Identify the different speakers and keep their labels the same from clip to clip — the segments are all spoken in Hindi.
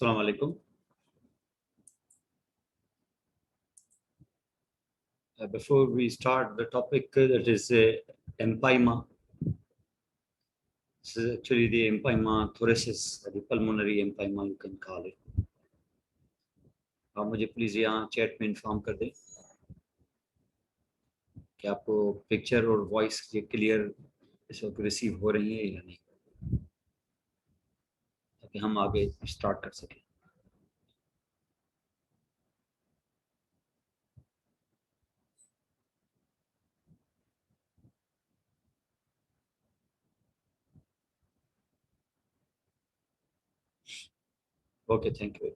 Speaker 1: Assalamu alaikum. Before we start the topic, that is empyema. This is actually the empyema thoracis, the pulmonary empyema you can call it. आप मुझे प्लीज यहाँ चैट में इन्फॉर्म कर दें कि आपको पिक्चर और वॉइस ये क्लियर इस वक्त रिसीव हो रही है या नहीं, ताकि हम आगे स्टार्ट कर सकें. Okay, thank you.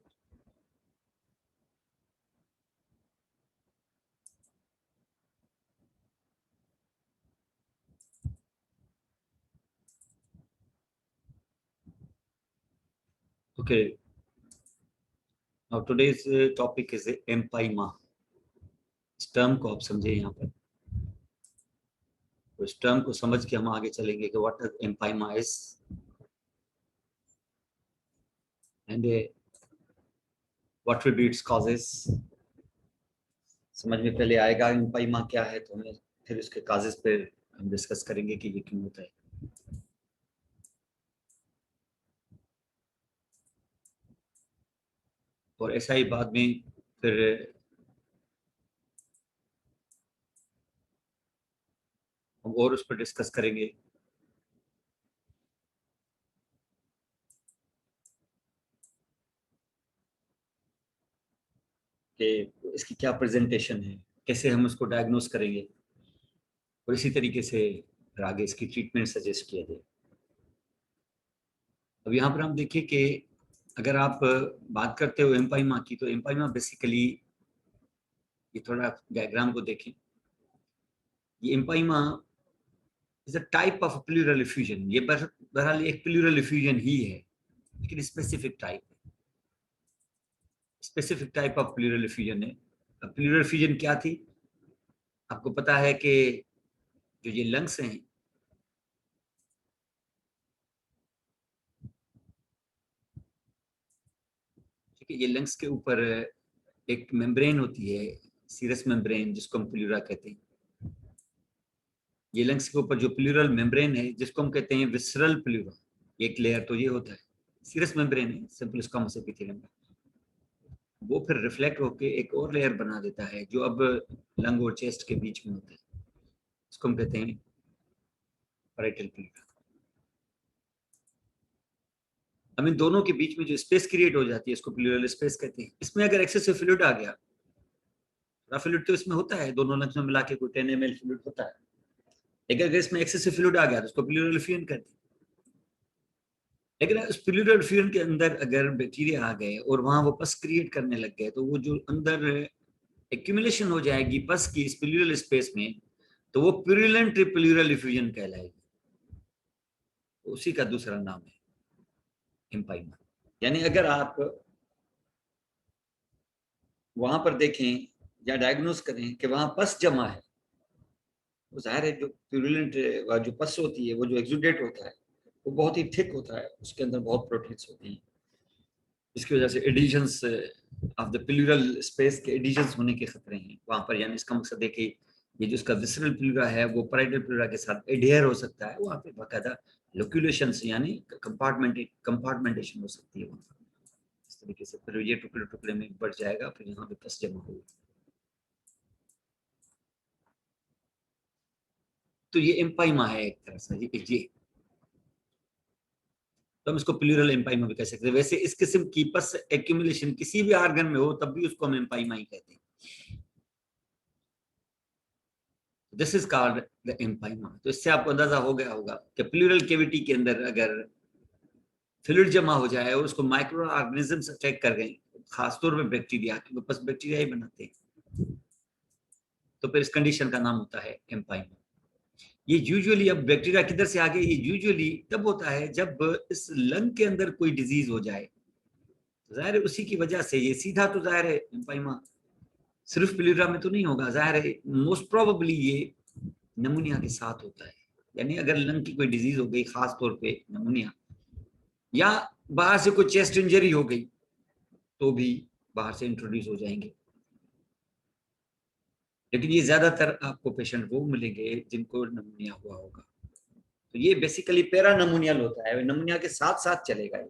Speaker 1: Okay, now today's topic is empyema. इस टर्म को आप समझे यहाँ पर. तो इस टर्म को समझ के हम आगे चलेंगे कि what empyema is and what will be its causes. समझ में पहले आएगा empyema क्या है, तो हमें फिर उसके causes पे हम डिस्कस करेंगे कि ये क्यों होता है. और ऐसा ही बाद में फिर हम और उस पर डिस्कस करेंगे. कि इसकी क्या प्रेजेंटेशन है, कैसे हम उसको डायग्नोस करेंगे, और इसी तरीके से फिर आगे इसकी ट्रीटमेंट सजेस्ट किया जाए. अब यहाँ पर हम देखिए कि अगर आप बात करते हो एम्पाइमा की, तो एम्पाइमा बेसिकली, ये थोड़ा डायग्राम को देखें, ये empyema is a type of pleural effusion. ये बहरहाल एक प्लूरल इफ्यूजन ही है, लेकिन स्पेसिफिक टाइप है. Specific type of pleural effusion है. अब प्लूरल इफ्यूजन क्या थी, आपको पता है कि जो ये लंग्स हैं, ठीक है, ये लंग्स के ऊपर एक मेम्ब्रेन होती है, सीरस मेम्ब्रेन, जिसको हम प्लूरा कहते हैं. ये लंग्स के ऊपर जो प्लूरल मेम्ब्रेन है, जिसको हम कहते हैं विसरल प्लूरा, एक लेयर तो ये होता है, सीरस मेम्ब्रेन है, सिंपल इसका मतलब एपिथेलियम. वो फिर रिफ्लेक्ट होके एक और लेयर बना देता है, जो अब लंग और चेस्ट के बीच में होता है, इसको हम कहते हैं पैराइटल प्लूरा. अब इन दोनों के बीच में जो स्पेस क्रिएट हो जाती है, इसको प्लूरल स्पेस कहते हैं. इसमें अगर एक्सेसिव फ्लूइड आ गया, फ्लूइड तो इसमें होता है, दोनों लंग्स में मिला के कोई 10 ml फ्लूइड होता है, लेकिन अगर इसमें एक्सेसिव फ्लूइड आ गया तो उसको प्लूरल इफ्यूजन कहते हैं. लेकिन उस प्लूरल इफ्यूजन के अंदर अगर बैक्टीरिया आ गए और वहां वो पस क्रिएट करने लग गए, तो वो जो अंदर एक्यूमुलेशन हो जाएगी पस की इस प्लूरल स्पेस में, तो वो प्यूरुलेंट प्लूरल इफ्यूजन कहलाएगी. उसी का दूसरा नाम है एम्पाइमा. यानी अगर आप वहां पर देखें या डायग्नोस करें कि वहां पस जमा है, वो जाहिर है जो प्यूरुलेंट जो पस होती है, वो जो एक्सुडेट होता है, वो बहुत ही थिक होता है, उसके अंदर बहुत प्रोटीन्स होती हैं, इसकी वजह से additions of the pleural space के एडिशंस होने के खतरे हैं वहां पर. यानी इसका मकसद है कि ये जो इसका विसरल प्लूरा है, वो पैराइटल प्लूरा के साथ एडियर हो सकता है, वहां पे बाकायदा लोक्यूलेशन यानी कंपार्टमेंटेशन हो सकती है वहां पर. इस तरीके से फिर ये टुकड़े टुकड़े में बढ़ जाएगा, फिर यहाँ पे पस जमा होगा. तो ये एम्पाइमा है एक तरह से, ये तो हम इसको प्लूरल एम्पाइमा भी कह सकते हैं. वैसे इस किस्म की पस एक्यूमुलेशन किसी भी ऑर्गन में हो, तब भी उसको हम एम्पाइमा ही कहते हैं. This is called the empyema. तो इससे आपको अंदाजा हो गया होगा कि प्लूरल कैविटी के अंदर अगर फ्लूइड जमा हो जाए और उसको माइक्रो ऑर्गेनिजम्स अटैक कर गए, खासतौर पर बैक्टीरिया, क्योंकि बस बैक्टीरिया ही बनाते हैं, तो फिर इस कंडीशन का नाम होता है एम्पाइमा. ये यूजुअली, अब बैक्टीरिया किधर से आ गए, ये यूजुअली तब होता है जब इस लंग के अंदर कोई डिजीज हो जाए, जाहिर है उसी की वजह से. ये सीधा तो जाहिर है एम्पाइमा सिर्फ प्लूरा में तो नहीं होगा, जाहिर है मोस्ट प्रोबेबली ये नमूनिया के साथ होता है. यानी अगर लंग की कोई डिजीज हो गई, खास तौर पे नमूनिया, या बाहर से कोई चेस्ट इंजरी हो गई, तो भी बाहर से इंट्रोड्यूस हो जाएंगे। लेकिन ये ज्यादातर आपको पेशेंट वो मिलेंगे जिनको नमूनिया हुआ होगा। तो ये बेसिकली पैरा नमूनियल होता है, नमूनिया के साथ साथ चलेगा ये।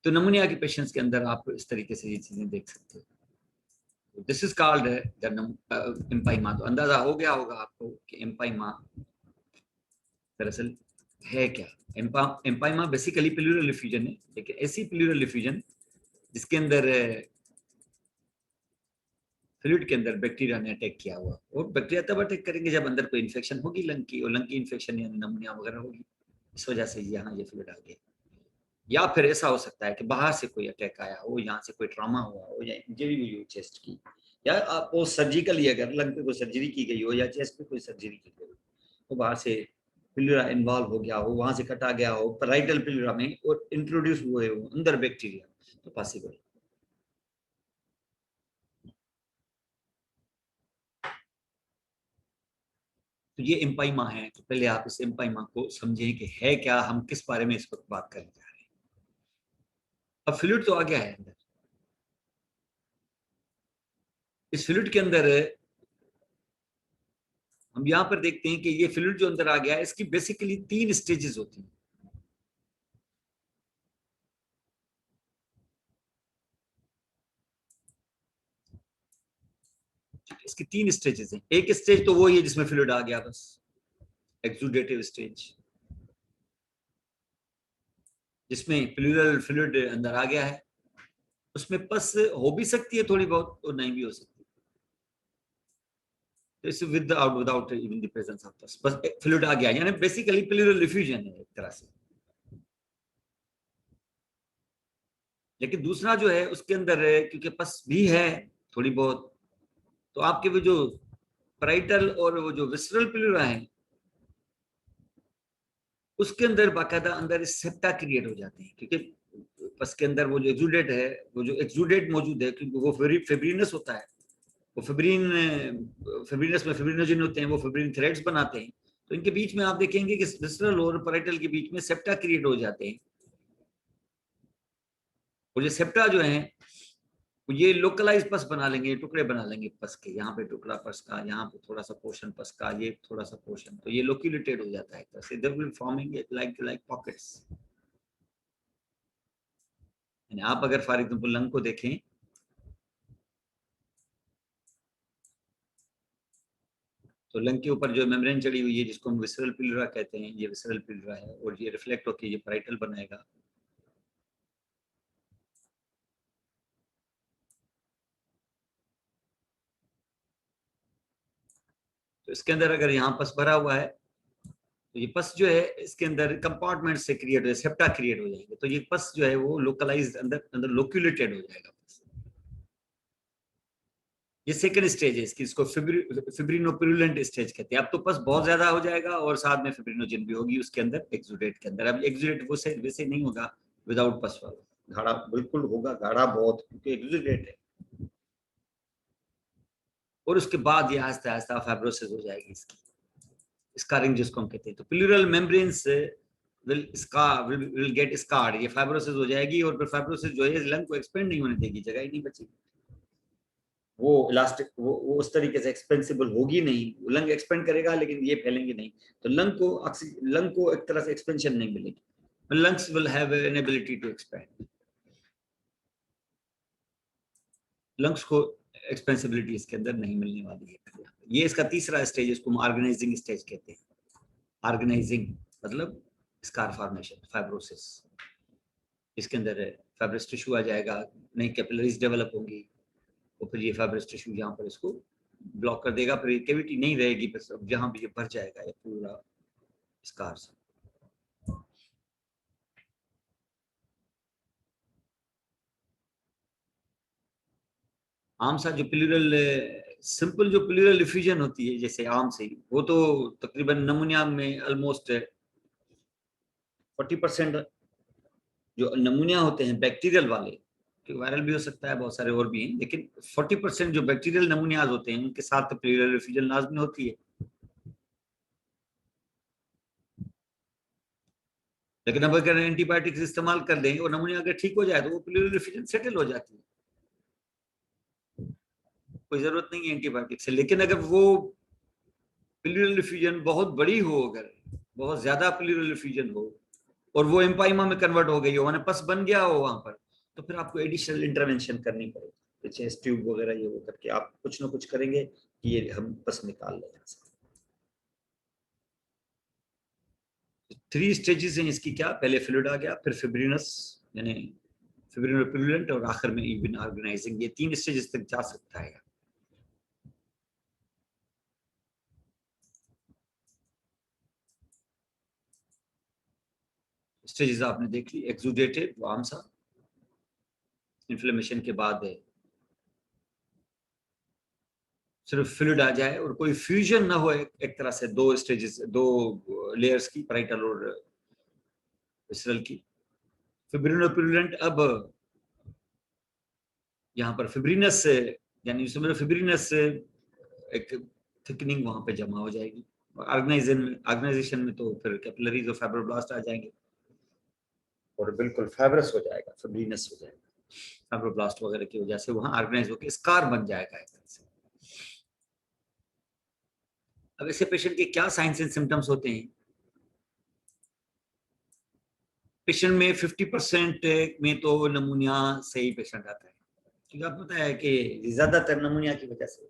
Speaker 1: तो नमूनिया के पेशेंट्स के अंदर आप इस तरीके से ये चीजें देख सकते हो। This is called empyema. तो अंदाजा हो गया होगा आपको कि एम्पाइमा दरअसल है क्या। एम्पाइमा बेसिकली प्लूरल डिफ्यूजन है, लेकिन ऐसी प्लूरल डिफ्यूजन जिसके अंदर फ्लूइड के अंदर बैक्टीरिया ने अटैक किया हुआ। और बैक्टीरिया तब अटैक करेंगे जब अंदर कोई इन्फेक्शन होगी लंग की, और लंग की इन्फेक्शन यानी नमूनिया वगैरह होगी, इस वजह से यहाँ ये फ्लूइड आ गया। या फिर ऐसा हो सकता है कि बाहर से कोई अटैक आया हो, यहाँ से कोई ट्रॉमा हुआ हो, या इंजरी हुई हो चेस्ट की, या आपको सर्जिकली अगर लंग पे कोई सर्जरी की गई हो या चेस्ट पे कोई सर्जरी की गई हो, तो बाहर से प्लूरा इन्वॉल्व हो गया हो, वहां से कटा गया हो पैराइटल प्लूरा में और इंट्रोड्यूस हुए हो अंदर बैक्टीरिया, तो पॉसिबल। तो ये एम्पाइमा है। तो पहले आप इस एम्पाइमा को समझें कि है क्या, हम किस बारे में इस वक्त बात करने जा रहे हैं। अब फ्लूइड तो आ गया है अंदर। इस फ्लूइड के अंदर हम यहां पर देखते हैं कि ये फ्लूइड जो अंदर आ गया है, इसकी बेसिकली 3 स्टेजेस होती हैं। इसकी 3 स्टेजेस हैं। एक स्टेज तो वो ही है जिसमें फ्लूइड आ गया बस, एक्सुडेटिव स्टेज, जिसमें प्लूरल फ्लूइड अंदर आ गया है। उसमें पस हो भी सकती है थोड़ी बहुत और नहीं भी हो सकती। तो without even the presence of पस, बस फ्लूइड आ गया यानी बेसिकली प्लूरल डिफ्यूजन है एक तरह से। लेकिन दूसरा जो है उसके अंदर क्योंकि पस भी है थोड़ी बहुत, तो आपके वो जो पैराइटल और वो जो विसरल प्लूरा है उसके अंदर बाकायदा अंदर सेप्टा क्रिएट हो जाते हैं। क्योंकि पस के अंदर वो जो एक्सुडेट है, वो जो एक्सुडेट मौजूद है, क्योंकि वो फेब्रिनस होता है, वो फेब्रिनस में फेब्रिनोजन होते हैं, वो फेब्रिन थ्रेड्स बनाते हैं। तो इनके बीच में आप देखेंगे कि विसरल और पैराइटल के बीच में सेप्टा क्रिएट हो जाते हैं। और ये सेप्टा जो है ये लोकलाइज पस बना लेंगे, टुकड़े बना लेंगे पस के, यहाँ पे टुकड़ा पस का, यहाँ पे थोड़ा सा पोर्शन पस का, ये थोड़ा सा पोर्शन, तो ये लोक्यूलेटेड हो जाता है तरह से, they will forming like pockets. यानी आप अगर फॉर एग्जांपल लंग को देखें, तो लंग के ऊपर जो मेम्ब्रेन चढ़ी हुई है जिसको हम विसरल प्लूरा कहते हैं, ये विसरल प्लूरा है, और ये रिफ्लेक्ट होकर ये पैराइटल बनाएगा। तो इसके अंदर अगर यहाँ पस भरा हुआ है, तो ये पस जो है इसके अंदर कंपार्टमेंट से क्रिएट हो, सेप्टा क्रिएट हो जाएंगे, तो ये पस जो है वो लोकलाइज अंदर अंदर लोक्यूलेटेड हो जाएगा पस। ये सेकंड स्टेज है इसकी, इसको फिब्रिनोपिरुलेंट स्टेज कहते हैं। अब तो पस बहुत ज्यादा हो जाएगा और साथ में फिब्रिनोजन भी होगी उसके अंदर एक्सुडेट के अंदर। अब एक्सुडेट वो से वैसे नहीं होगा विदाउट पस वाला, गाढ़ा बिल्कुल होगा, गाढ़ा बहुत, क्योंकि एक्सुडेट है। और उसके बाद ये आहिस्ता आहिस्ता फाइब्रोसिस हो जाएगी इसकी, स्कारिंग जिसको हम कहते हैं। तो प्लूरल मेम्ब्रेन्स विल गेट स्कारड, ये फाइब्रोसिस हो जाएगी, और फिर फाइब्रोसिस जो है लंग को एक्सपेंड नहीं होने देगी, जगह ही नहीं बचेगी। वो इलास्टिक वो उस तरीके से एक्सपेंसिबल होगी नहीं, लंग एक्सपेंड करेगा लेकिन ये फैलेंगे नहीं। तो लंग को एक तरह से एक्सपेंशन नहीं मिलेगी। Lungs will have an ability to expand, lungs को एक्सपेंसिबिलिटी इसके अंदर नहीं मिलने वाली है। ये इसका तीसरा स्टेज, इसको हम ऑर्गेनाइजिंग स्टेज कहते हैं। ऑर्गेनाइजिंग मतलब स्कार फॉर्मेशन, फाइब्रोसिस। इसके अंदर फाइब्रस टिश्यू आ जाएगा, नई कैपिलरीज डेवलप होंगी, और फिर ये फाइब्रस टिश्यू यहाँ पर इसको ब्लॉक कर देगा, फिर कैविटी नहीं रहेगी, बस जहां भी ये भर जाएगा ये पूरा स्कार से। आम सा जो प्लूरल सिंपल जो प्लूरल डिफ्यूजन होती है जैसे आम से, वो तो तकरीबन नमूनिया में ऑलमोस्ट 40% जो नमूनिया होते हैं बैक्टीरियल वाले, कि वायरल भी हो सकता है, बहुत सारे और भी हैं, लेकिन 40% जो बैक्टीरियल नमूनियाज होते हैं उनके साथ प्लूरल डिफ्यूजन लाजमी होती है। लेकिन अब अगर एंटीबायोटिक्स इस्तेमाल कर दें और नमूनिया अगर ठीक हो जाए तो वो प्लूरल एफिजन सेटल हो जाती है, कोई जरूरत नहीं है एंटीबायोटिक से। लेकिन अगर वो प्लूरल एफिजन बहुत बड़ी हो, अगर बहुत ज्यादा प्लूरल एफिजन हो और वो एम्पाइमा में कन्वर्ट हो गई हो, माने पस बन गया हो वहां पर, तो फिर आपको एडिशनल इंटरवेंशन करनी पड़ेगी, तो चेस्ट ट्यूब वगैरह ये वो करके आप कुछ ना कुछ करेंगे कि ये हम पस निकाल लें यहाँ से। 3 स्टेजेस हैं इसकी, क्या पहले फ्लूइड आ गया, फिर फिब्रिनस यानी फिब्रिनोपुलेंट, और आखिर में इवन ऑर्गेनाइजिंग। ये 3 स्टेजेस तक जा सकता है। स्टेजेस आपने देख ली, एक्सुडेटेड वो आम सा इन्फ्लेमेशन के बाद है, सिर्फ फ्लूइड आ जाए और कोई फ्यूजन ना हो, एक तरह से 2 स्टेजेस, 2 लेयर्स की, पैराइटल और विसरल की। फिब्रिनोपुलेंट अब यहाँ पर फिब्रिनस से, यानी उसमें फिब्रिनस से एक थिकनिंग वहां पे जमा हो जाएगी। ऑर्गेनाइजेशन में तो फिर कैपिलरीज और फाइब्रोब्लास्ट आ जाएंगे और बिल्कुल फाइब्रस हो जाएगा, फिब्रिनस हो जाएगा, फाइब्रोब्लास्ट वगैरह की वजह से वहां ऑर्गेनाइज होकर स्कार बन जाएगा एक तरह से। अब ऐसे पेशेंट के क्या साइंस एंड सिम्टम्स होते हैं? पेशेंट में 50% में तो नमूनिया से ही पेशेंट आता है, क्योंकि आपको पता है कि ज्यादातर नमूनिया की वजह से,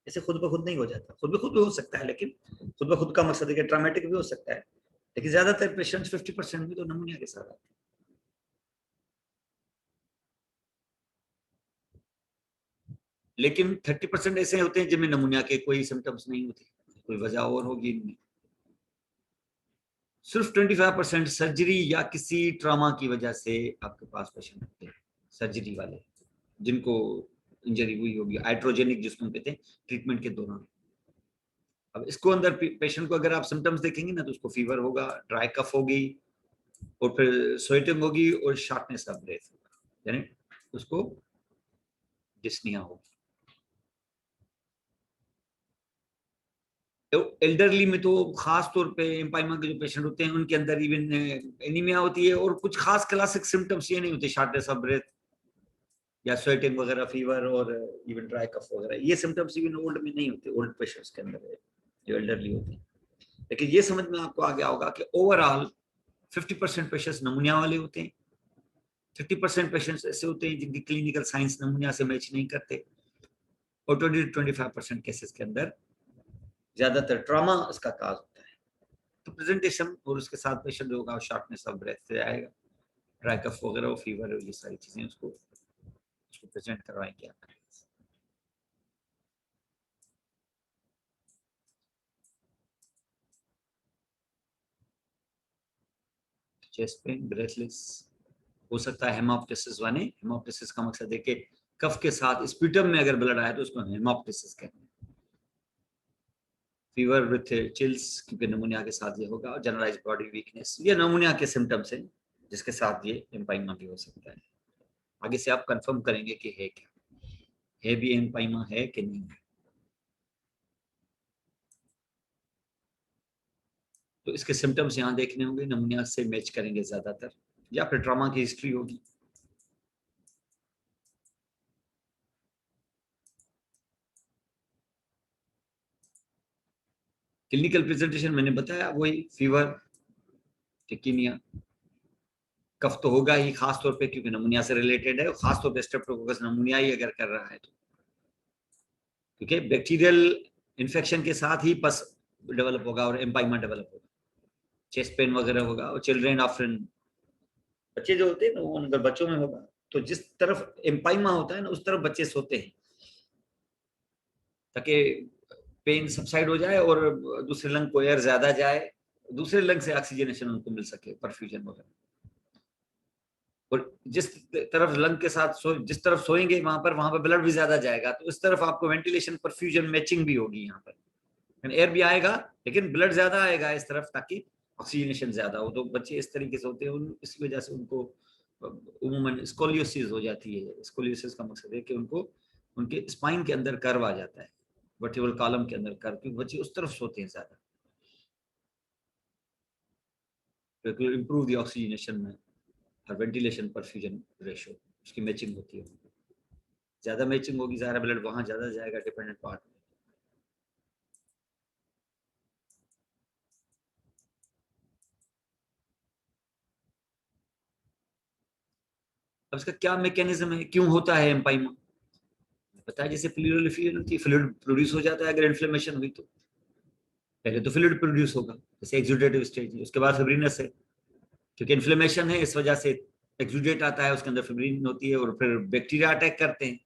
Speaker 1: ऐसे खुद ब खुद नहीं हो जाता, खुद ब खुद भी हो सकता है, लेकिन खुद ब खुद का मकसद है कि ट्रामेटिक भी हो सकता है, लेकिन ज्यादातर पेशेंट 50% में तो नमूनिया के साथ आते हैं। लेकिन 30% ऐसे होते हैं जिनमें नमूनिया के कोई सिम्टम्स नहीं होते, कोई वजह और होगी इनमें। सिर्फ 25% सर्जरी या किसी ट्रॉमा की वजह से आपके पास पेशेंट होते हैं, सर्जरी वाले जिनको इंजरी हुई होगी, हाइड्रोजेनिक जिसको कहते हैं, ट्रीटमेंट के दौरान। अब इसको अंदर पेशेंट को अगर आप सिम्टम्स देखेंगे ना, तो उसको फीवर होगा, ड्राई कफ होगी, और फिर स्वेटिंग होगी और शार्पनेस ऑफ ब्रेथ होगा, यानी उसको डिस्निया होगी। तो एल्डरली में तो खास तौर पे एम्पाइमा के जो पेशेंट होते हैं उनके अंदर इवन एनीमिया होती है, और कुछ खास क्लासिक सिम्टम्स ये नहीं होते, शार्टनेस ऑफ ब्रेथ या स्वेटिंग वगैरह, फीवर और इवन ड्राई कफ वगैरह, ये सिम्टम्स इवन ओल्ड में नहीं होते, ओल्ड पेशेंट्स के अंदर जो एल्डरली होते हैं। लेकिन ये समझ में आपको आ गया होगा कि ओवरऑल 50% पेशेंट्स नमूनिया वाले होते हैं, 30% पेशेंट्स ऐसे होते हैं जिनकी क्लिनिकल साइंस नमूनिया से मैच नहीं करते, और 20-25% केसेस के अंदर ज्यादातर ट्रॉमा इसका काज होता है। तो प्रेजेंटेशन और उसके साथ पेशेंट होगा शार्पनेस ऑफ ब्रेथ से आएगा, ड्राई कफ वगैरह, फीवर, ये सारी चीजें उसको प्रेजेंट करवाएंगे आप। चेस्ट पेन, ब्रेथलेस, हो सकता है हेमोप्टिसिस वाले, हेमोप्टिसिस का मकसद है कि कफ के साथ स्पीटम में अगर ब्लड आए तो उसको हेमोप्टिसिस कहते हैं। फीवर विथ चिल्स, क्योंकि नमूनिया के साथ ये होगा, और जनरलाइज बॉडी वीकनेस, ये नमूनिया के सिम्टम्स हैं जिसके साथ ये एम्पाइमा भी हो सकता है। आगे से आप कंफर्म करेंगे कि है क्या, है भी एम्पाइमा है कि नहीं है। तो इसके सिम्टम्स यहाँ देखने होंगे, नमूनिया से मैच करेंगे ज्यादातर, या फिर ट्रॉमा की हिस्ट्री होगी। क्लिनिकल प्रेजेंटेशन मैंने बताया, वही फीवर, टिकिनिया, कफ तो होगा ही खास तौर पे क्योंकि नमूनिया से रिलेटेड है, खास तौर पे स्ट्रेप्टोकोकस नमूनिया ही अगर कर रहा है तो, क्योंकि बैक्टीरियल इन्फेक्शन के साथ ही पस डेवलप होगा और एम्पाइमा डेवलप होगा, चेस्ट पेन वगैरह होगा। और चिल्ड्रेन ऑफ्टन, बच्चे जो होते हैं ना, वो अगर बच्चों में होगा तो जिस तरफ एम्पाइमा होता है ना उस तरफ बच्चे सोते हैं, ताकि पेन सबसाइड हो जाए और दूसरे लंग को एयर ज्यादा जाए, दूसरे लंग से ऑक्सीजनेशन उनको मिल सके, परफ्यूजन वगैरह। और जिस तरफ लंग के साथ जिस तरफ सोएंगे वहां पर ब्लड भी ज्यादा जाएगा, तो इस तरफ आपको वेंटिलेशन परफ्यूजन मैचिंग भी होगी, यहाँ पर एयर भी आएगा लेकिन ब्लड ज्यादा आएगा इस तरफ, ताकि ऑक्सीजनेशन ज्यादा हो। तो बच्चे इस तरीके से होते हैं, इस वजह से उनको उमूमन स्कोलियोसिस हो जाती है। स्कोलियोसिस का मकसद है कि उनको उनके स्पाइन के अंदर कर्व आ जाता है, वर्टिब्रल कॉलम के अंदर कर्व, क्योंकि बच्चे उस तरफ सोते हैं ज्यादा। It will improve the oxygenation में और वेंटिलेशन परफ्यूजन रेशियो, उसकी मैचिंग होती है। ज्यादा मैचिंग होगी, सारा ब्लड वहां ज्यादा जाएगा डिपेंडेंट पार्ट में। अब इसका क्या मैकेनिज्म है, क्यों होता है एम्पाइमा? पता है, जैसे प्लूरल एफिशिएंसी होती है, फ्लूइड प्रोड्यूस हो जाता है अगर इन्फ्लेमेशन हुई तो। पहले तो फ्लूइड प्रोड्यूस होगा, जैसे एक्सुडेटिव स्टेज है, उसके बाद फिब्रिनस है, क्योंकि इन्फ्लेमेशन है इस वजह से एक्सुडेट आता है, उसके अंदर फिब्रिन होती है, और फिर बैक्टीरिया अटैक करते हैं,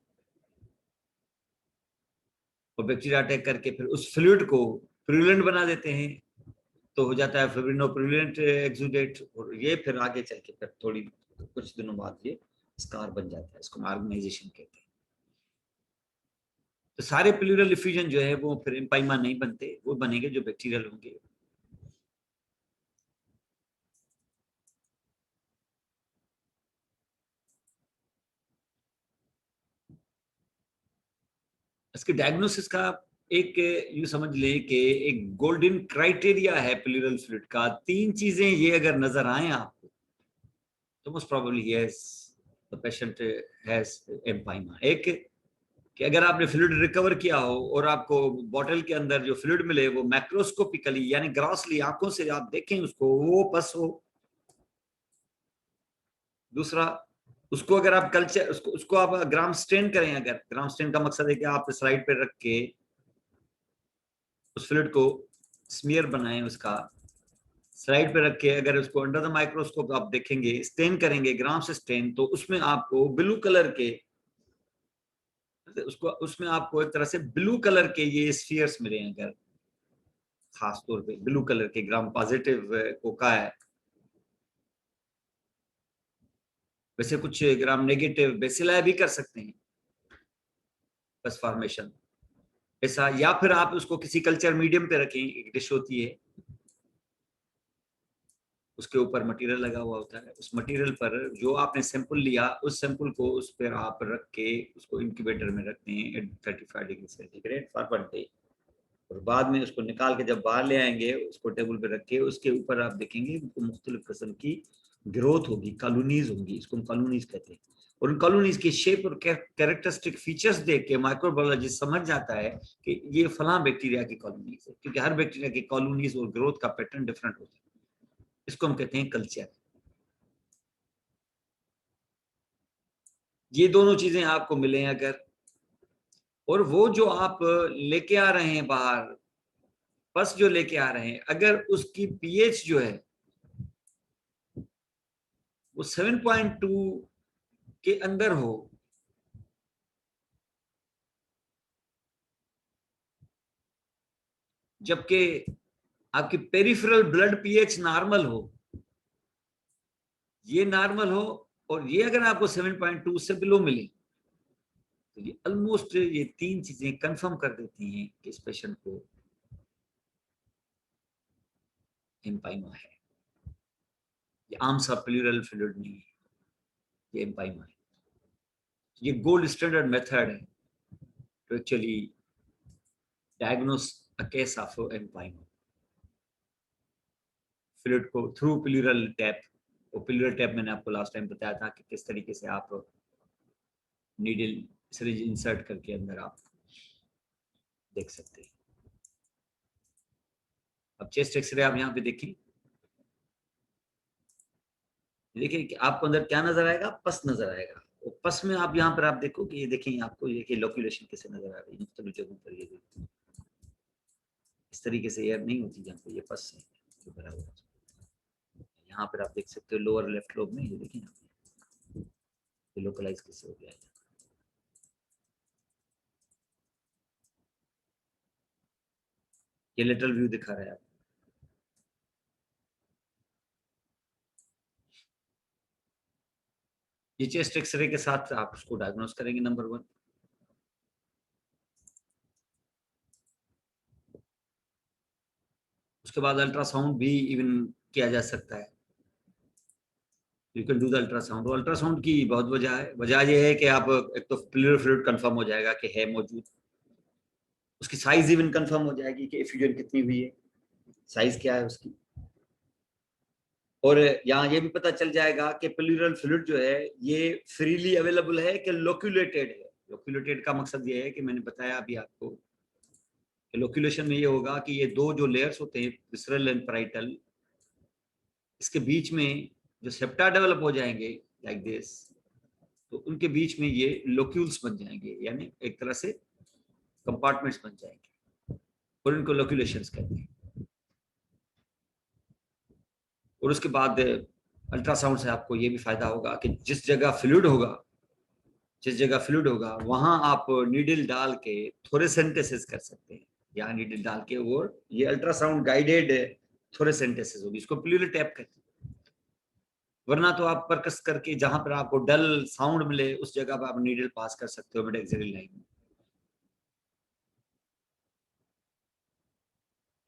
Speaker 1: और बैक्टीरिया अटैक करके फिर उस फ्लूइड को प्रूलेंट बना देते हैं, तो हो जाता है फिब्रिनो प्रूलेंट एक्सुडेट, और ये फिर आगे चल के फिर थोड़ी कुछ दिनों बाद ये स्कार बन जाता है, इसको ऑर्गेनाइजेशन कहते हैं। तो सारे प्लूरल इफ्यूजन जो है वो फिर एम्पाइमा नहीं बनते, वो बनेंगे जो बैक्टीरियल होंगे। इसके डायग्नोसिस का एक यू समझ ले कि एक गोल्डन क्राइटेरिया है प्लूरल फ्लूइड का, 3 चीजें ये अगर नजर आए आपको तो most probably yes the patient has empyema. एक कि अगर आपने फ्लूइड रिकवर किया हो और आपको बॉटल के अंदर जो फ्लूइड मिले वो मैक्रोस्कोपिकली यानी ग्रॉसली आंखों से आप देखें उसको, वो पस हो। दूसरा, उसको अगर आप कल्चर उसको आप ग्राम स्टेन करें, अगर ग्राम स्टेन का मकसद है कि आप स्लाइड पे रख के उस फ्लूइड को स्मीयर बनाएं, उसका स्लाइड पे रख के अगर उसको अंडर द माइक्रोस्कोप आप देखेंगे, स्टेन करेंगे ग्राम से स्टेन, तो उसमें आपको ब्लू कलर के उसमें आपको एक तरह से ब्लू कलर के ये स्फीयर्स मिले हैं। अगर खास तौर पे ब्लू कलर के ग्राम पॉजिटिव कोका है, वैसे कुछ ग्राम नेगेटिव बेसिला भी कर सकते हैं बस फॉर्मेशन ऐसा, या फिर आप उसको किसी कल्चर मीडियम पे रखें, एक डिश होती है उसके ऊपर मटेरियल लगा हुआ होता है, उस मटेरियल पर जो आपने सैंपल लिया उस सैंपल को उस पर आप रख के उसको इंक्यूबेटर में रखते हैं at 35 degree centigrade for 1 day, और बाद में उसको निकाल के जब बाहर ले आएंगे उसको टेबल पे रख के उसके ऊपर आप देखेंगे मुख्तलिफ किस्म की ग्रोथ होगी, कॉलोनीज होंगी, इसको हम कॉलोनीज कहते हैं। और उन कॉलोनीज की शेप और कैरेक्टरिस्टिक फीचर्स देख के माइक्रोबायोलॉजिस्ट समझ जाता है कि ये फलां बैक्टीरिया की कॉलोनीज है, क्योंकि हर बैक्टीरिया की कॉलोनीज और ग्रोथ का पैटर्न डिफरेंट होता है। इसको हम कहते हैं कल्चर। ये दोनों चीजें आपको मिले अगर, और वो जो आप लेके आ रहे हैं बाहर, पस जो लेके आ रहे हैं, अगर उसकी पीएच जो है वो 7.2 के अंदर हो, जबकि आपकी पेरिफेरल ब्लड पीएच नॉर्मल हो, ये नॉर्मल हो, और ये अगर आपको 7.2 से बिलो मिले, तो ये ऑलमोस्ट ये 3 चीजें कंफर्म कर देती हैं कि इस पेशेंट को एम्पाइमा है। ये आम सा प्लूरल फ्लूइड नहीं है, ये एम्पाइमा है। ये गोल्ड स्टैंडर्ड मेथड है to actually diagnose a case of empyema। Fluid को थ्रू प्लूरल टैप, वो प्लूरल टैप मैंने आपको लास्ट टाइम बताया था कि किस तरीके से आप नीडल सिरिंज इंसर्ट करके अंदर आप देख सकते हैं। अब चेस्ट एक्सरे आप यहाँ पे देखें, देखिए कि आपको अंदर क्या नजर आएगा, पस नजर आएगा। और पस में आप यहाँ पर आप देखो कि ये देखें, आपको ये लोक्यूलेशन कैसे नजर आ रही है मुख्तलिफ जगहों पर। ये इस तरीके से एयर नहीं होती जहाँ पे ये पस है जो भरा हुआ है। यहाँ पर आप देख सकते हो लोअर लेफ्ट लोब में, ये देखिए ये लोकलाइज कैसे हो गया है। ये लेटरल व्यू दिखा रहा है आप। ये चेस्ट एक्सरे के साथ आप उसको डायग्नोस करेंगे नंबर 1। उसके बाद अल्ट्रासाउंड भी इवन किया जा सकता है, you can do the ultrasound. Ultrasound की बहुत वजह है, वजह यह है कि आप एक तो प्लूरल फ्लूइड कंफर्म हो जाएगा कि है मौजूद, उसकी साइज इवन कंफर्म हो जाएगी कि एफ्यूजन कितनी हुई है, साइज क्या है उसकी, और यहाँ ये भी पता चल जाएगा कि प्लूरल फ्लूइड जो है ये फ्रीली अवेलेबल है कि लोक्यूलेटेड है। लोक्यूलेटेड का मकसद ये है कि मैंने बताया अभी आपको कि लोक्यूलेशन में ये होगा कि ये दो जो लेयर्स होते हैं विसरल एंड पैराइटल, इसके बीच में जो सेप्टा डेवलप हो जाएंगे लाइक दिस, तो उनके बीच में ये लोक्यूल्स बन जाएंगे, यानी एक तरह से कंपार्टमेंट्स बन जाएंगे और इनको लोक्यूलेशंस कहते हैं। और उसके बाद अल्ट्रासाउंड से आपको ये भी फायदा होगा कि जिस जगह फ्लूइड होगा, जिस जगह फ्लूइड होगा वहां आप नीडल डाल के थोरेसेंटेसिस कर सकते हैं। यहाँ नीडल डाल के, और ये अल्ट्रासाउंड गाइडेड थोरेसेंटेसिस होगी, इसको प्लूरल टैप कहते हैं। वरना तो आप परकस करके जहां पर आपको डल साउंड मिले उस जगह पर आप नीडल पास कर सकते हो मिड एक्सिलरी लाइन में।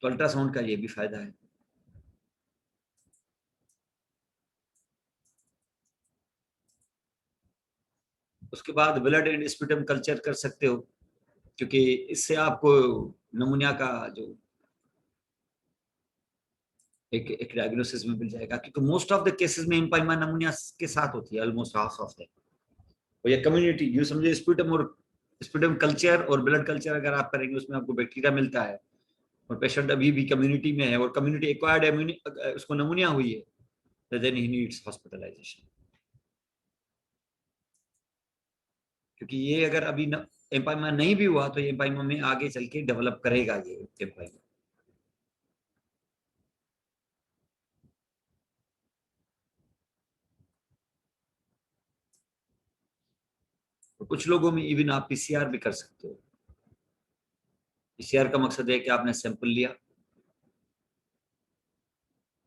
Speaker 1: तो अल्ट्रासाउंड का ये भी फायदा है। उसके बाद ब्लड एंड स्पूटम कल्चर कर सकते हो, क्योंकि इससे आपको नमूनिया का जो एक डायग्नोसिस में मिल जाएगा, क्योंकि मोस्ट ऑफ द केसेस में एम्पाइमा नमूनिया के साथ होती है, ऑलमोस्ट हाफ ऑफ है। और ये कम्युनिटी यूं समझे, स्पूटम और स्पूटम कल्चर और ब्लड कल्चर अगर आप करेंगे उसमें आपको बैक्टीरिया मिलता है और पेशेंट अभी भी कम्युनिटी में है और कम्युनिटी एक्वायर्ड उसको नमूनिया हुई है, देन ही नीड्स हॉस्पिटलाइजेशन। क्योंकि ये अगर अभी एम्पाइमा नहीं भी हुआ तो ये एम्पाइमा में आगे चल के डेवलप करेगा ये एम्पाइमा। और कुछ लोगों में इवन आप पीसीआर भी कर सकते हो। पीसीआर का मकसद है कि आपने सैंपल लिया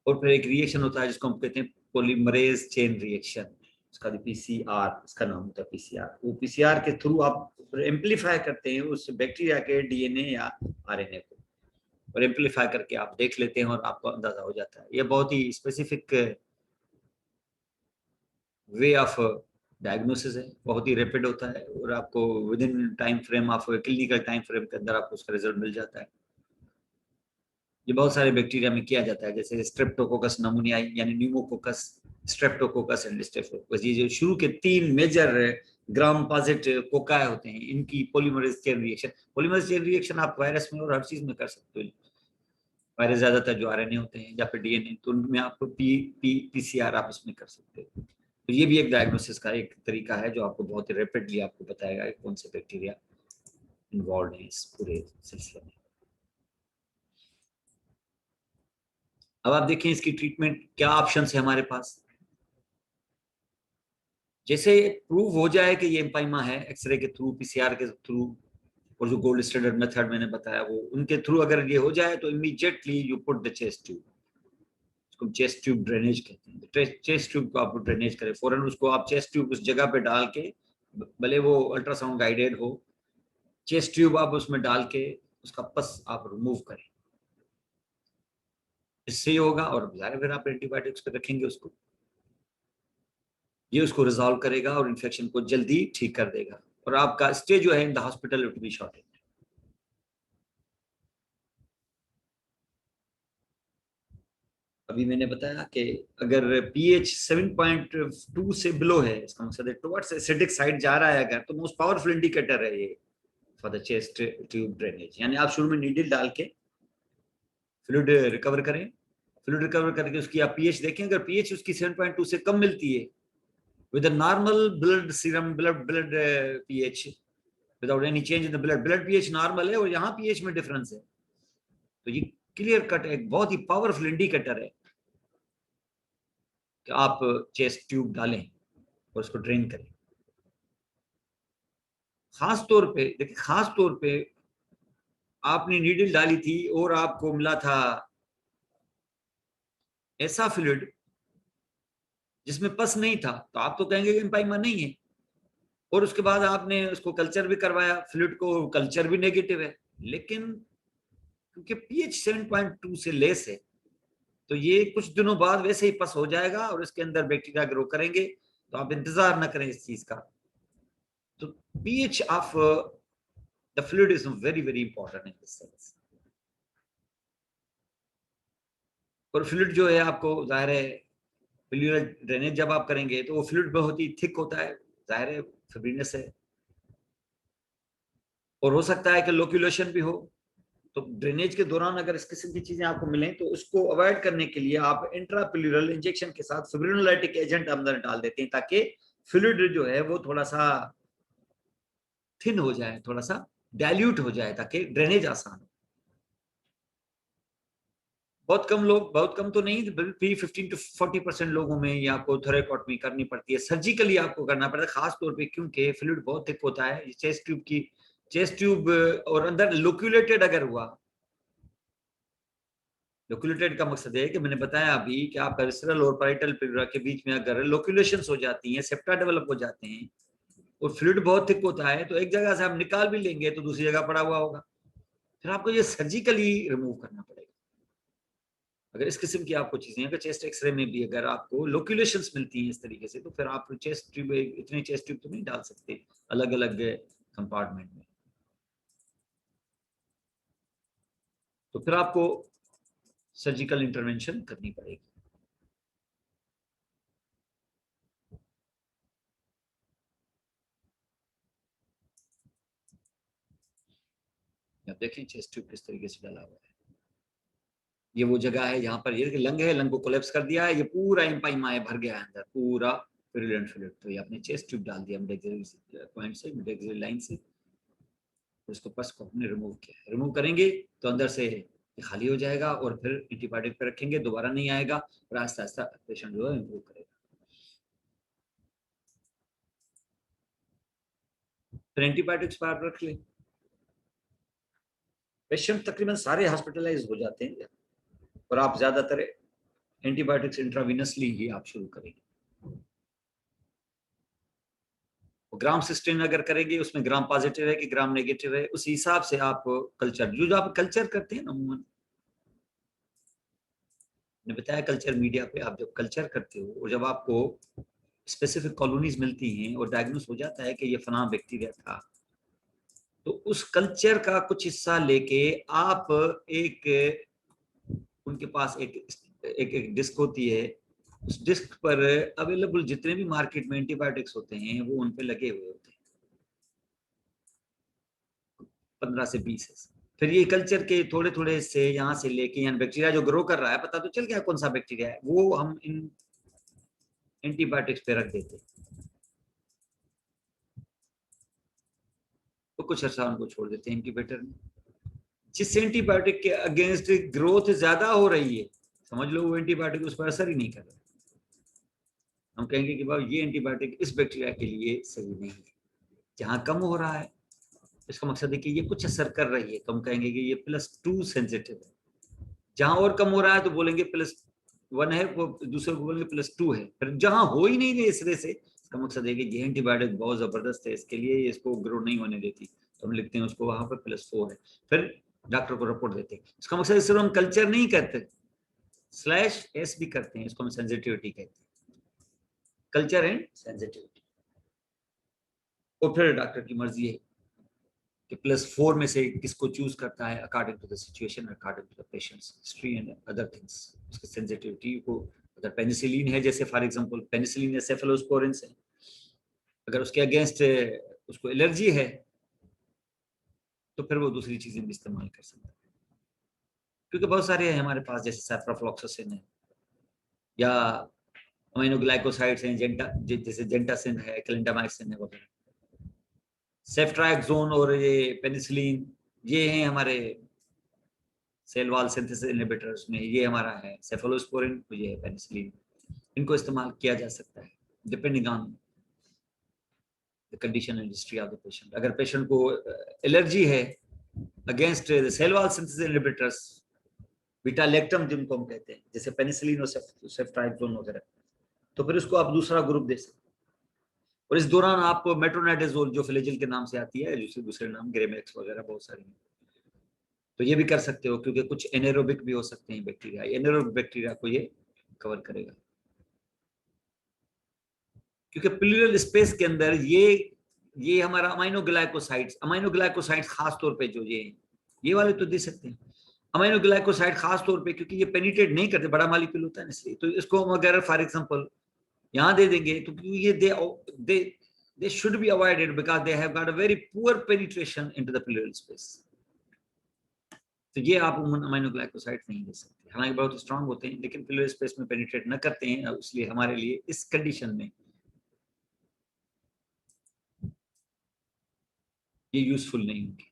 Speaker 1: और फिर एक रिएक्शन होता है जिसको हम कहते हैं पॉलीमरेज चेन रिएक्शन, उसका पीसीआर, इसका नाम होता है पीसीआर। वो पीसीआर के थ्रू आप एम्पलीफाई करते हैं उस बैक्टीरिया के डीएनए या आरएनए को, और एम्पलीफाई करके आप देख लेते हैं और आपको अंदाजा हो जाता है। ये बहुत ही स्पेसिफिक वे ऑफ डायग्नोसिस है, बहुत ही रैपिड होता है और आपको with in time frame of clinical time frame के अंदर आपको उसका रिजल्ट मिल जाता है। ये बहुत सारे बैक्टीरिया में किया जाता है, जैसे स्ट्रेप्टोकोकस नमूनिया यानी न्यूमोकोकस, स्ट्रेप्टोकोकस एंड स्टेफिलोकोकस। ये जो शुरू के तीन मेजर ग्राम पॉजिट कोकाए होते हैं, इनकी polymerase chain reaction, polymerase chain reaction आप वायरस में और हर चीज में कर सकते हो। वायरस ज्यादातर जो आरएनए होते हैं या फिर डीएनए, तो उनमें आपको पीसीआर आप इसमें कर सकते हो। तो ये भी एक डायग्नोसिस का एक तरीका है जो आपको बहुत ही रैपिडली आपको बताएगा कि कौन से बैक्टीरिया इन्वॉल्व है इस पूरे सिलसिले में। अब आप देखें इसकी ट्रीटमेंट क्या ऑप्शन है हमारे पास। जैसे प्रूव हो जाए कि ये एम्पाइमा है एक्सरे के थ्रू, पीसीआर के थ्रू, और जो गोल्ड स्टैंडर्ड मेथड मैंने बताया वो उनके थ्रू अगर ये हो जाए तो immediately you put the chest tube, उसको चेस्ट ट्यूब ड्रेनेज कहते हैं। तो चेस्ट ट्यूब को आप ड्रेनेज करें फौरन, उसको आप चेस्ट ट्यूब उस जगह पे डाल के, भले वो अल्ट्रासाउंड गाइडेड हो, चेस्ट ट्यूब आप उसमें डाल के उसका पस आप रिमूव करें। इससे होगा, और जाहिर फिर आप एंटीबायोटिक्स पे रखेंगे उसको, ये उसको रिजॉल्व करेगा और इन्फेक्शन को जल्दी ठीक कर देगा और आपका स्टे जो है in the hospital it be shorted. अभी मैंने बताया कि अगर पीएच 7.2 से बिलो है, इसका मतलब है टुवर्ड्स एसिडिक साइड जा रहा है अगर, तो मोस्ट पावरफुल इंडिकेटर है ये for the chest tube drainage. यानी आप शुरू में नीडल डाल के फ्लूइड रिकवर करें, फ्लूइड रिकवर करके उसकी आप पीएच देखें, अगर पीएच उसकी 7.2 से कम मिलती है with a normal blood serum blood pH without any change in the blood pH normal है और यहाँ pH में डिफरेंस है, तो ये क्लियर कट एक बहुत ही पावरफुल इंडिकेटर है कि आप चेस्ट ट्यूब डालें और उसको ड्रेन करें। खास तौर पे देखिए, खास तौर पे आपने नीडल डाली थी और आपको मिला था ऐसा फ्लूइड जिसमें पस नहीं था, तो आप तो कहेंगे कि एम्पाइमा नहीं है, और उसके बाद आपने उसको कल्चर भी करवाया, फ्लूइड को कल्चर भी नेगेटिव है, लेकिन क्योंकि पीएच 7.2 से लेस है तो ये कुछ दिनों बाद वैसे ही पस हो जाएगा और इसके अंदर बैक्टीरिया ग्रो करेंगे, तो आप इंतजार ना करें इस चीज का। तो pH of the fluid is very very important in this sense. और फ्लूइड जो है आपको जाहिर है प्लूरल ड्रेनेज जब आप करेंगे तो वो फ्लूइड बहुत ही थिक होता है, जाहिर है फिब्रिनस है, और हो सकता है कि लोक्यूलेशन भी हो। तो ड्रेनेज के दौरान अगर इस किस्म की चीजें आपको मिलें तो उसको अवॉइड करने के लिए आप इंट्राप्लूरल इंजेक्शन के साथ फिब्रिनोलाइटिक एजेंट अंदर डाल देते हैं, ताकि फ्लूइड जो है वो थोड़ा सा थिन हो जाए, थोड़ा सा डाइल्यूट हो जाए, ताकि ड्रेनेज आसान हो। बहुत कम लोग, बहुत कम तो नहीं, भी 15 to 40% लोगों में ये आपको थोरेकोटमी करनी पड़ती है, सर्जिकली आपको करना पड़ता है, खास तौर पे क्योंकि फ्लूइड बहुत थिक होता है चेस्ट ट्यूब और अंदर लोक्यूलेटेड अगर हुआ। लोक्यूलेटेड का मकसद है कि मैंने बताया अभी कि आपका विसरल और पैराइटल प्लूरा के बीच में अगर लोक्यूलेशंस हो जाती हैं, सेप्टा डेवलप हो जाते हैं और फ्लूइड बहुत थिक होता है, तो एक जगह से आप निकाल भी लेंगे तो दूसरी जगह पड़ा हुआ होगा, फिर आपको ये सर्जिकली रिमूव करना पड़ेगा। अगर इस किस्म की आपको चीजें, अगर चेस्ट एक्सरे में भी अगर आपको लोक्यूलेशंस मिलती हैं इस तरीके से, तो फिर आप चेस्ट ट्यूब, इतने चेस्ट ट्यूब तो नहीं डाल सकते अलग अलग कंपार्टमेंट में, तो फिर आपको सर्जिकल इंटरवेंशन करनी पड़ेगी। आप देखें चेस्ट ट्यूब किस तरीके से डाला हुआ है, ये वो जगह है जहां पर ये लंग है, लंग को कोलैप्स कर दिया है, ये पूरा इम्पाइमा है, भर गया है अंदर पूरा विरुलेंट फ्लूइड, तो ये आपने चेस्ट ट्यूब डाल दिया मिड पॉइंट से, मिड लाइन से, उसको पस को हमने रिमूव किया। रिमूव करेंगे तो अंदर से खाली हो जाएगा और फिर एंटीबायोटिक पे रखेंगे, दोबारा नहीं आएगा और आहिस्ता आहिस्ता पेशेंट जो है इम्प्रूव करेगा। फिर एंटीबायोटिक्स पर आप रख लें। पेशेंट तकरीबन सारे हॉस्पिटलाइज हो जाते हैं और आप ज्यादातर एंटीबायोटिक्स इंट्रावीनसली ही आप शुरू करेंगे। ग्राम सिस्टेन अगर करेंगे उसमें ग्राम पॉजिटिव है कि ग्राम नेगेटिव है, उस हिसाब से आप कल्चर, जो आप कल्चर करते हैं ना, अमूमन ने बताया कल्चर मीडिया पे, आप जब कल्चर करते हो और जब आपको स्पेसिफिक कॉलोनीज मिलती हैं और डायग्नोस हो जाता है कि ये फना बैक्टीरिया था, तो उस कल्चर का कुछ हिस्सा लेके आप एक, उनके पास एक डिस्क होती है, उस डिस्क पर अवेलेबल जितने भी मार्केट में एंटीबायोटिक्स होते हैं वो उन पे लगे हुए होते हैं, 15 से 20 है। फिर ये कल्चर के थोड़े थोड़े से यहाँ से लेके यहाँ बैक्टीरिया जो ग्रो कर रहा है, पता तो चल गया कौन सा बैक्टीरिया है, वो हम इन एंटीबायोटिक्स पे रख देते हैं, तो कुछ अर्सा उनको छोड़ देते हैं इंक्यूबेटर में। जिस एंटीबायोटिक के अगेंस्ट ग्रोथ ज्यादा हो रही है, समझ लो वो एंटीबायोटिक उस पर असर ही नहीं कर रहा, हम कहेंगे कि भाई ये एंटीबायोटिक इस बैक्टीरिया के लिए सही नहीं है। जहाँ कम हो रहा है, इसका मकसद है कि ये कुछ असर कर रही है, तो हम कहेंगे कि ये +2 सेंसिटिव है। जहां और कम हो रहा है तो बोलेंगे +1 है, वो दूसरे को बोलेंगे +2 है। फिर जहां हो ही नहीं रही सिरे से, इसका मकसद है कि ये एंटीबायोटिक बहुत जबरदस्त है, इसके लिए इसको ग्रो नहीं होने देती, तो हम लिखते हैं उसको वहां पर +4 है, फिर डॉक्टर को रिपोर्ट देते हैं। इसका मकसद सिर्फ हम कल्चर नहीं करते, /S भी करते हैं, इसको हम सेंसिटिविटी कहते हैं, कल्चर एंड सेंसिटिविटी। और फिर डॉक्टर की मर्जी है कि +4 में से किसको चूज करता है, according to the situation, according to the patient's history and other things, उसकी सेंसिटिविटी को। अगर पेनिसिलिन है, जैसे फॉर एग्जांपल पेनिसिलिन या सेफेलोस्पोरिन है, अगर उसके अगेंस्ट उसको एलर्जी है तो फिर वो दूसरी चीजें भी इस्तेमाल कर सकता है, क्योंकि बहुत सारे हैं हमारे पास, जैसे सेफ्राफ्लॉक्सासिन है या अमीनोग्लाइकोसाइड्स हैं, जैसे जेंटासिन है, क्लिंडामाइसिन है वगैरह, सेफ्ट्राक्सोन और ये पेनिसिलिन, ये हैं हमारे सेल वॉल सिंथेसिस इनहिबिटर्स में, ये हमारा है सेफेलोस्पोरिन, ये है पेनिसिलिन। इनको इस्तेमाल किया जा सकता है depending on the condition and history of the patient. अगर पेशेंट को एलर्जी है against cell wall synthesis inhibitors, beta lactam जिनको हम कहते हैं, जैसे पेनिसिलिन और सेफ्ट्राक्सोन वगैरह, तो फिर उसको आप दूसरा ग्रुप दे सकते हैं। और इस दौरान आप मेट्रोनाइडाजोल, जो फ्लैजिल के नाम से आती है, दूसरे दूसरे नाम ग्रेमेक्स वगैरह बहुत सारी हैं, तो ये भी कर सकते हो, क्योंकि कुछ एनेरोबिक भी हो सकते हैं बैक्टीरिया, एनेरोबिक बैक्टीरिया को ये कवर करेगा, क्योंकि प्लूरल स्पेस के अंदर ये हमारा अमाइनोग्लाइकोसाइड्स खास तौर पे जो ये वाले तो दे सकते हैं, अमीनो ग्लाइकोसाइड खास तौर पे, क्योंकि ये पेनिट्रेट नहीं करते, बड़ा मॉलिक्यूल होता है इसलिए, तो इसको हम अगर फॉर एग्जांपल यहाँ दे देंगे तो ये दे they should be avoided because they have got a very poor penetration into the pleural space. तो ये आप अमीनो ग्लाइकोसाइड नहीं दे सकते, हालांकि बहुत स्ट्रांग होते हैं लेकिन प्लूरल स्पेस में पेनिट्रेट न करते हैं, इसलिए हमारे लिए इस कंडीशन में ये यूजफुल नहीं होंगे।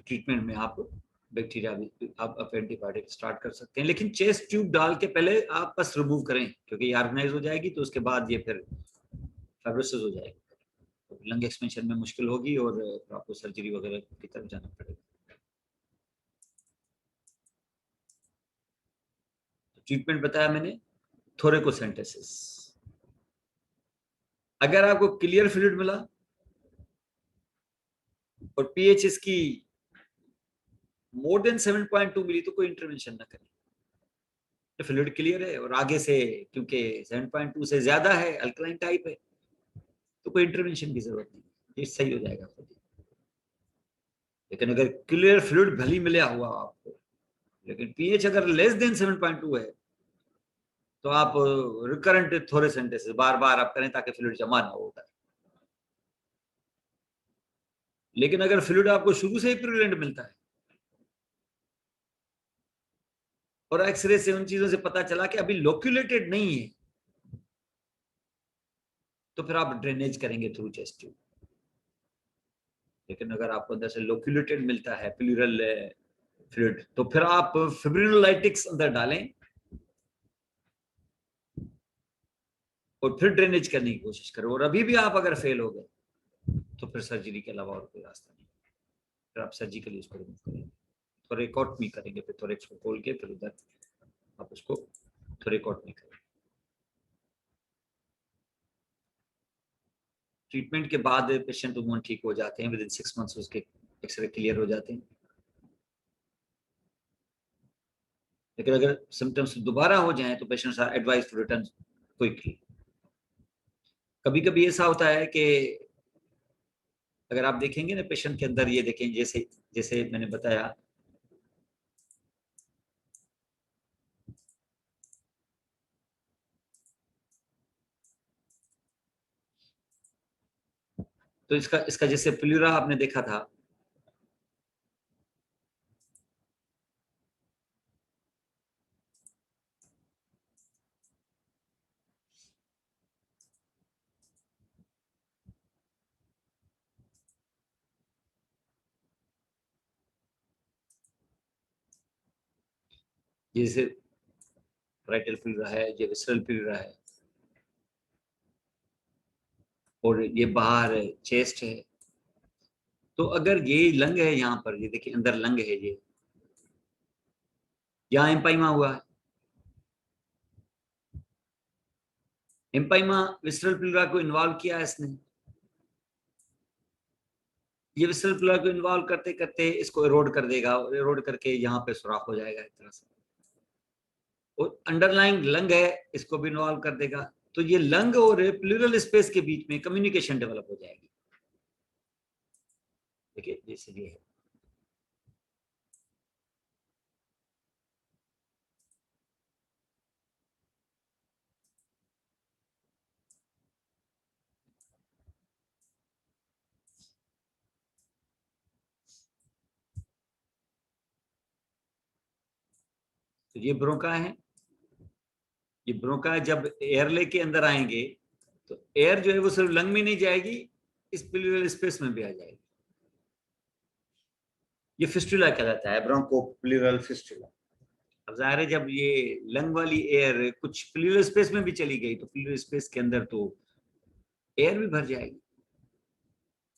Speaker 1: ट्रीटमेंट में आप बैक्टीरिया भी आप एंटीबायोटिक स्टार्ट कर सकते हैं, लेकिन चेस्ट ट्यूब डाल के पहले आप बस रिमूव करें, क्योंकि ये ऑर्गेनाइज हो जाएगी तो उसके बाद ये फिर फाइब्रोसिस हो जाएगी, तो लंग एक्सपेंशन में मुश्किल होगी और फिर आपको सर्जरी वगैरह की तरफ जाना पड़ेगा। तो ट्रीटमेंट बताया मैंने, थोरेकोसेंटेसिस। अगर आपको क्लियर फ्लूइड मिला और पीएच इसकी मोर देन 7.2 मिली तो कोई इंटरवेंशन ना करें, तो फ्लूइड क्लियर है और आगे से क्योंकि 7.2 से ज्यादा है, अल्कलाइन टाइप है, तो कोई इंटरवेंशन की जरूरत नहीं, ये सही हो जाएगा खुद ही। लेकिन अगर क्लियर फ्लूइड भली मिला हुआ आपको, लेकिन पीएच अगर लेस देन 7.2 है तो आप रिकरेंट थोरेसेंटेसिस बार बार आप करें ताकि फ्लूइड जमा ना होगा। लेकिन अगर फ्लूइड आपको शुरू से ही प्रिवेलेंट मिलता है और एक्सरे से उन चीजों से पता चला कि अभी लोक्यूलेटेड नहीं है, तो फिर आप ड्रेनेज करेंगे थ्रू चेस्ट ट्यूब। लेकिन अगर आपको अंदर से लोक्यूलेटेड मिलता है प्लूरल फ्लूइड, तो फिर आप फिब्रिनोलाइटिक्स अंदर डालें और फिर ड्रेनेज करने की कोशिश करो, और अभी भी आप अगर फेल हो गए तो फिर सर्जरी के अलावा और कोई रास्ता नहीं, फिर आप सर्जिकली उसको रिमूव करेंगे, थोरेकोटमी करेंगे, फिर थोरेक्स को खोल के फिर उधर आप उसको थोरेकोटमी करेंगे। ट्रीटमेंट के बाद पेशेंट उम्र ठीक हो जाते हैं, विद इन 6 मंथ्स उसके एक्सरे क्लियर हो जाते हैं। लेकिन अगर सिम्टम्स दोबारा हो जाएं तो patients are advised to return quickly. कभी कभी ऐसा होता है कि अगर आप देखेंगे ना पेशेंट के अंदर, ये देखें जैसे जैसे मैंने बताया, तो इसका इसका जैसे प्लूरा आपने देखा था, जैसे राइटल प्लूरा है, ये विसरल प्लूरा है, और ये बाहर चेस्ट है। तो अगर ये लंग है, यहाँ पर ये देखिए अंदर लंग है, ये यहाँ एम्पाइमा हुआ है, एम्पाइमा विसरल प्लूरा को इन्वॉल्व किया है इसने, ये विसरल प्लूरा को इन्वॉल्व करते करते इसको एरोड कर देगा, और एरोड करके यहाँ पे सुराख हो जाएगा एक तरह से, और अंडरलाइंग लंग है इसको भी इन्वॉल्व कर देगा, तो ये लंग और प्लूरल स्पेस के बीच में कम्युनिकेशन डेवलप हो जाएगी। देखिए जैसे ये है, तो ये ब्रोंका है, ये ब्रोंका जब एयर लेके अंदर आएंगे तो एयर जो है वो सिर्फ लंग में नहीं जाएगी, इस प्लूरल स्पेस में भी आ जाएगी। ये फिस्टुला कहलाता है, ब्रोंको प्लूरल फिस्टुला। अब जाहिर है जब ये लंग वाली एयर कुछ प्लूरल स्पेस में भी चली गई तो प्लूरल स्पेस के अंदर तो एयर भी भर जाएगी,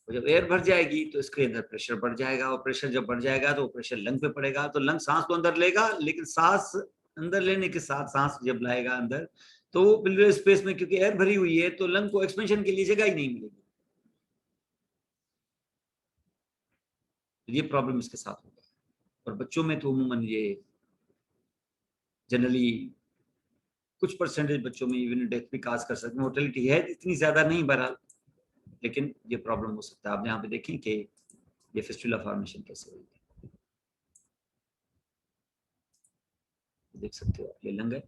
Speaker 1: और जब एयर भर जाएगी तो इसके अंदर प्रेशर बढ़ जाएगा, और प्रेशर जब बढ़ जाएगा तो प्रेशर लंग पे पड़ेगा, तो लंग सांस तो अंदर लेगा, लेकिन सांस अंदर लेने के साथ सांस जब लाएगा अंदर तो प्लूरल स्पेस में क्योंकि एयर भरी हुई है तो लंग को एक्सपेंशन के लिए जगह ही नहीं मिलेगी, तो ये प्रॉब्लम इसके साथ होगा। और बच्चों में तो उमूमन ये जनरली कुछ परसेंटेज बच्चों में इवन डेथ भी काज कर सकते हैं, मोर्टेलिटी है इतनी ज्यादा नहीं, बहरहाल लेकिन ये प्रॉब्लम हो सकता है। आप यहाँ पे देखें कि ये फिस्टुला फॉर्मेशन कैसे हुई है, देख सकते हो आप। ये लंग है,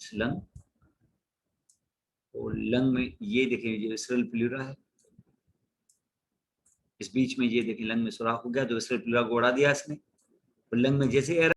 Speaker 1: इस लंग और लंग में ये देखें ये विसरल प्लूरा है, इस बीच में ये देखें लंग में सुराख हो गया, तो विसरल प्लूरा को उड़ा दिया इसने, और लंग में जैसे एयर